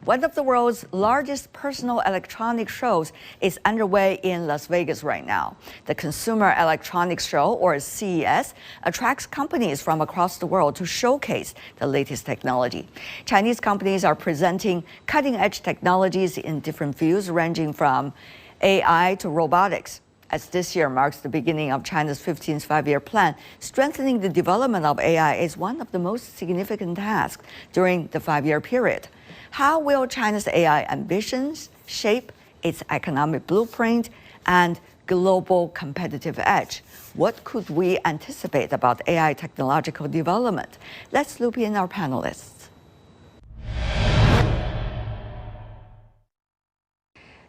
One of the world's largest personal electronic shows is underway in Las Vegas right now. The Consumer Electronics Show, or CES, attracts companies from across the world to showcase the latest technology. Chinese companies are presenting cutting-edge technologies in different fields, ranging from AI to robotics. As this year marks the beginning of China's 15th five-year plan, strengthening the development of AI is one of the most significant tasks during the five-year period. How will China's AI ambitions shape its economic blueprint and global competitive edge? What could we anticipate about AI technological development? Let's loop in our panelists.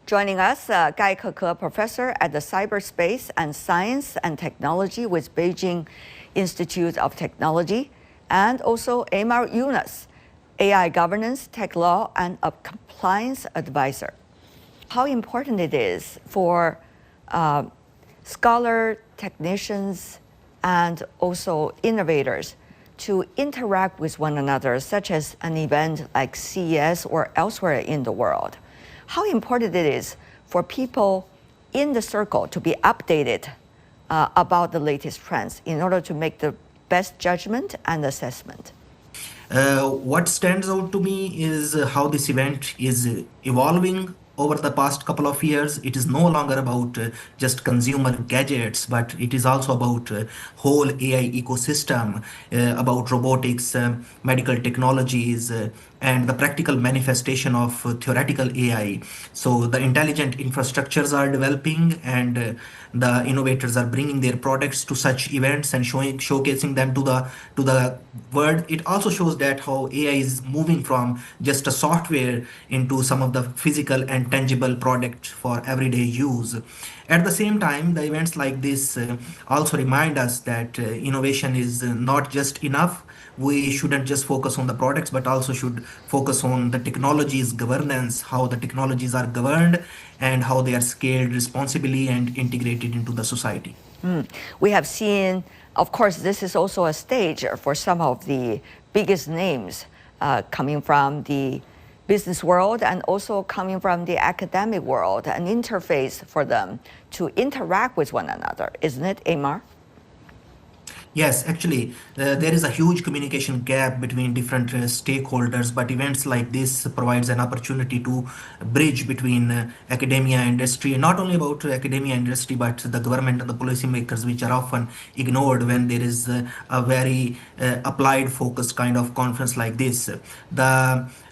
Joining us, Gai Keke, professor at the Cyberspace and Science and Technology with Beijing Institute of Technology, and also Amar Yunus, AI governance, tech law, and a compliance advisor. How important it is for scholar, technicians, and also innovators to interact with one another, such as an event like CES or elsewhere in the world. How important it is for people in the circle to be updated about the latest trends in order to make the best judgment and assessment. What stands out to me is how this event is evolving over the past couple of years. It is no longer about just consumer gadgets, but it is also about whole AI ecosystem, about robotics, medical technologies, and the practical manifestation of theoretical AI. So the intelligent infrastructures are developing, and the innovators are bringing their products to such events and showcasing them to the world. It also shows that how AI is moving from just a software into some of the physical and tangible product for everyday use. At the same time, the events like this also remind us that innovation is not just enough. We shouldn't just focus on the products, but also should focus on the technology's governance, how the technologies are governed, and how they are scaled responsibly and integrated into the society. We have seen, of course, this is also a stage for some of the biggest names coming from the business world and also coming from the academic world, an interface for them to interact with one another, isn't it, Amar? Yes, actually, there is a huge communication gap between different stakeholders, but events like this provides an opportunity to bridge between academia and industry, and not only about academia and industry, but the government and the policymakers, which are often ignored when there is a very applied focused kind of conference like this.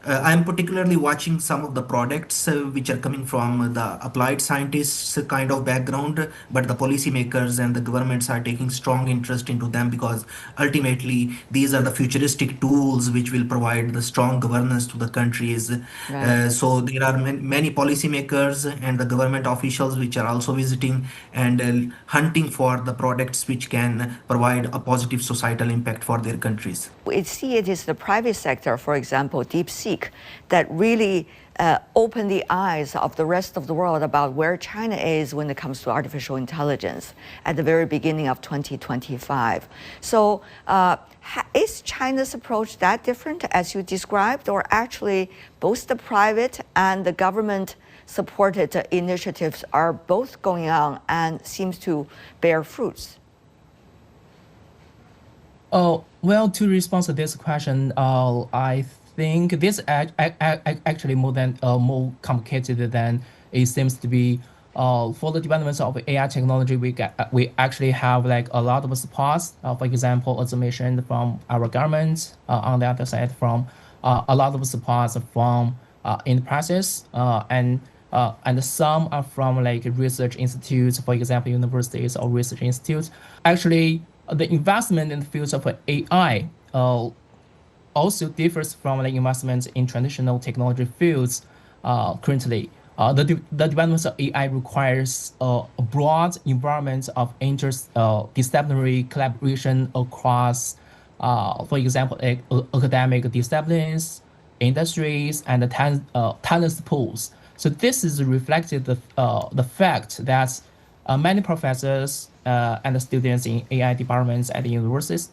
I'm particularly watching some of the products which are coming from the applied scientists kind of background, but the policymakers and the governments are taking strong interest into them because ultimately these are the futuristic tools which will provide the strong governance to the countries. Right. So there are many policymakers and the government officials which are also visiting and hunting for the products which can provide a positive societal impact for their countries. We see it is the private sector, for example, DeepSeek, that really open the eyes of the rest of the world about where China is when it comes to artificial intelligence at the very beginning of 2025. So is China's approach that different as you described, or actually both the private and the government supported initiatives are both going on and seems to bear fruits? Oh, well, to respond to this question, I think this actually more complicated than it seems to be. For the development of AI technology, we actually have like a lot of support. For example, as I mentioned, from our government. On the other side, from a lot of support from enterprises, and some are from like research institutes, for example, universities or research institutes. Actually, the investment in the fields of AI also differs from like investments in traditional technology fields currently. The development of AI requires a broad environment of interdisciplinary collaboration across, for example, academic disciplines, industries, and talent pools. So this is reflected the fact that many professors and students in AI departments at the universities,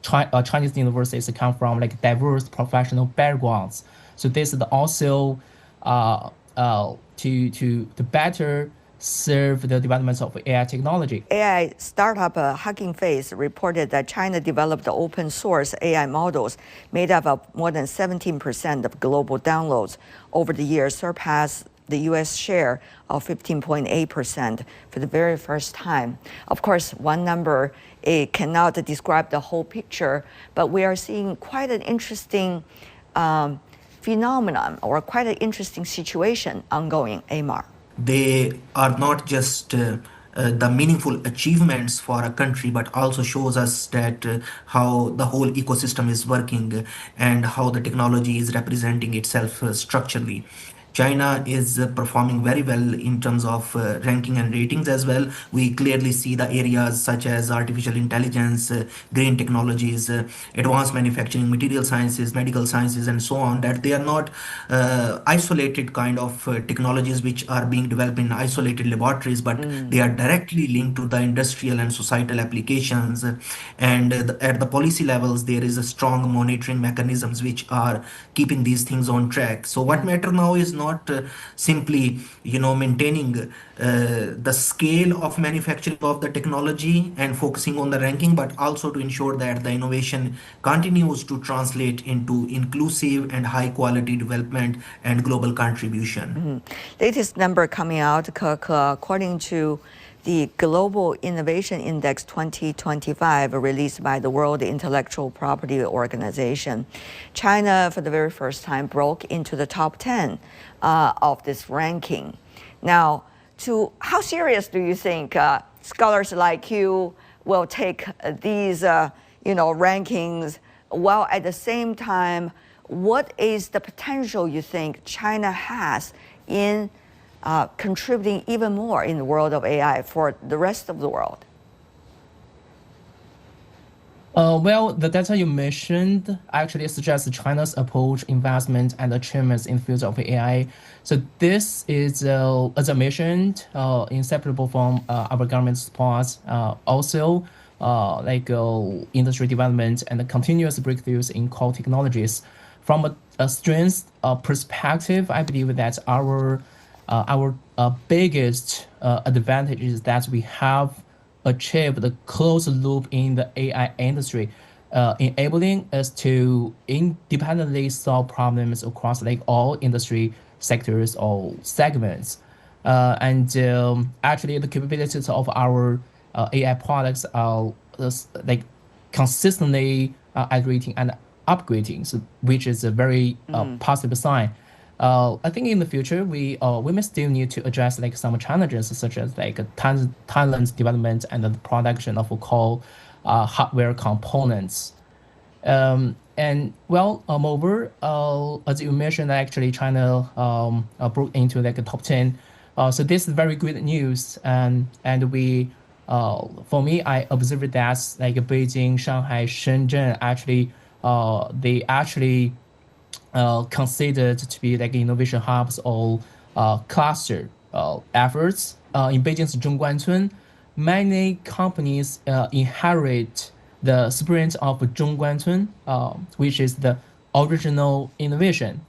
Chinese universities, come from like diverse professional backgrounds. So this is also to better serve the development of AI technology. AI startup Hugging Face reported that China developed open source AI models made up of more than 17% of global downloads over the years, surpassed the US share of 15.8% for the very first time. Of course, one number it cannot describe the whole picture, but we are seeing quite an interesting phenomenon or quite an interesting situation ongoing, Amar. They are not just the meaningful achievements for a country, but also shows us that how the whole ecosystem is working and how the technology is representing itself structurally. China is performing very well in terms of ranking and ratings as well. We clearly see the areas such as artificial intelligence, green technologies, advanced manufacturing, material sciences, medical sciences, and so on, that they are not isolated kind of technologies which are being developed in isolated laboratories, but they are directly linked to the industrial and societal applications. And at the policy levels, there is a strong monitoring mechanisms which are keeping these things on track. So what matter now is not simply maintaining the scale of manufacturing of the technology and focusing on the ranking, but also to ensure that the innovation continues to translate into inclusive and high quality development and global contribution. Latest number coming out, according to the Global Innovation Index 2025 released by the World Intellectual Property Organization, China for the very first time broke into the top 10 of this ranking. Now, how serious do you think scholars like you will take these rankings, while at the same time, what is the potential you think China has in contributing even more in the world of AI for the rest of the world? Well, the data you mentioned actually suggests China's approach, investment, and achievements in the field of AI. So this is, as I mentioned, inseparable from our government support. Also, industry development and continuous breakthroughs in core technologies. From a strength perspective, I believe that our biggest advantage is that we have achieved a closed loop in the AI industry, enabling us to independently solve problems across all industry sectors or segments. Actually, the capabilities of our AI products are consistently iterating and upgrading, so, which is a very positive sign. I think in the future we may still need to address some challenges such as talent development and the production of core hardware components. Moreover, as you mentioned, actually China broke into the top 10. So this is very good news, and we for me, I observed that Beijing, Shanghai, Shenzhen actually they actually considered to be innovation hubs or cluster efforts. In Beijing's Zhongguancun, many companies inherit the spirit of Zhongguancun, which is the original innovation.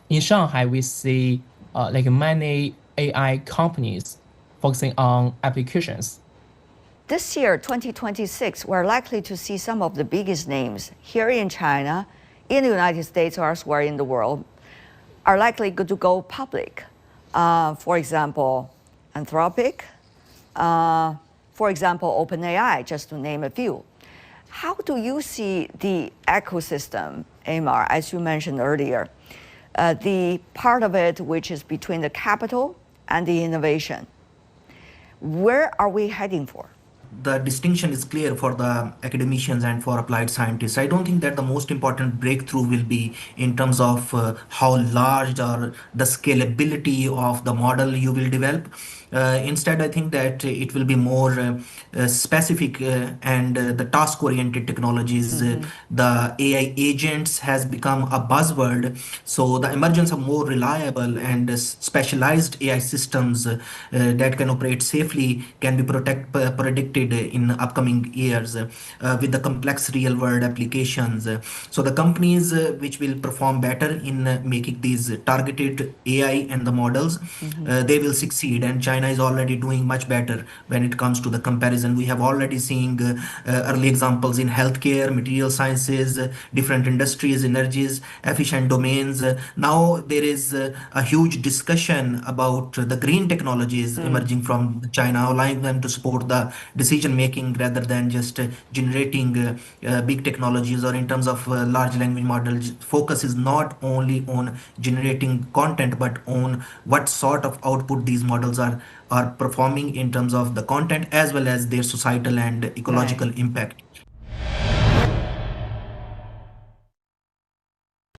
In Shanghai, we see many AI companies focusing on applications. This year, 2026, we're likely to see some of the biggest names here in China, in the United States, or elsewhere in the world, are likely to go public. For example, Anthropic, for example, OpenAI, just to name a few. How do you see the ecosystem, Amar, as you mentioned earlier, the part of it which is between the capital and the innovation? Where are we heading for? The distinction is clear for the academicians and for applied scientists. I don't think that the most important breakthrough will be in terms of how large or the scalability of the model you will develop. Instead, I think that it will be more specific and the task-oriented technologies. The AI agents has become a buzzword. So the emergence of more reliable and specialized AI systems that can operate safely can be predicted in upcoming years with the complex real-world applications. So the companies which will perform better in making these targeted AI and the models, they will succeed. And China is already doing much better when it comes to the comparison. We have already seen early examples in healthcare, material sciences, different industries, energies, efficient domains. Now there is a huge discussion about the green technologies emerging from China, allowing them to support the decision making rather than just generating big technologies, or in terms of large language models. Focus is not only on generating content but on what sort of output these models are performing in terms of the content as well as their societal and Right. ecological impact.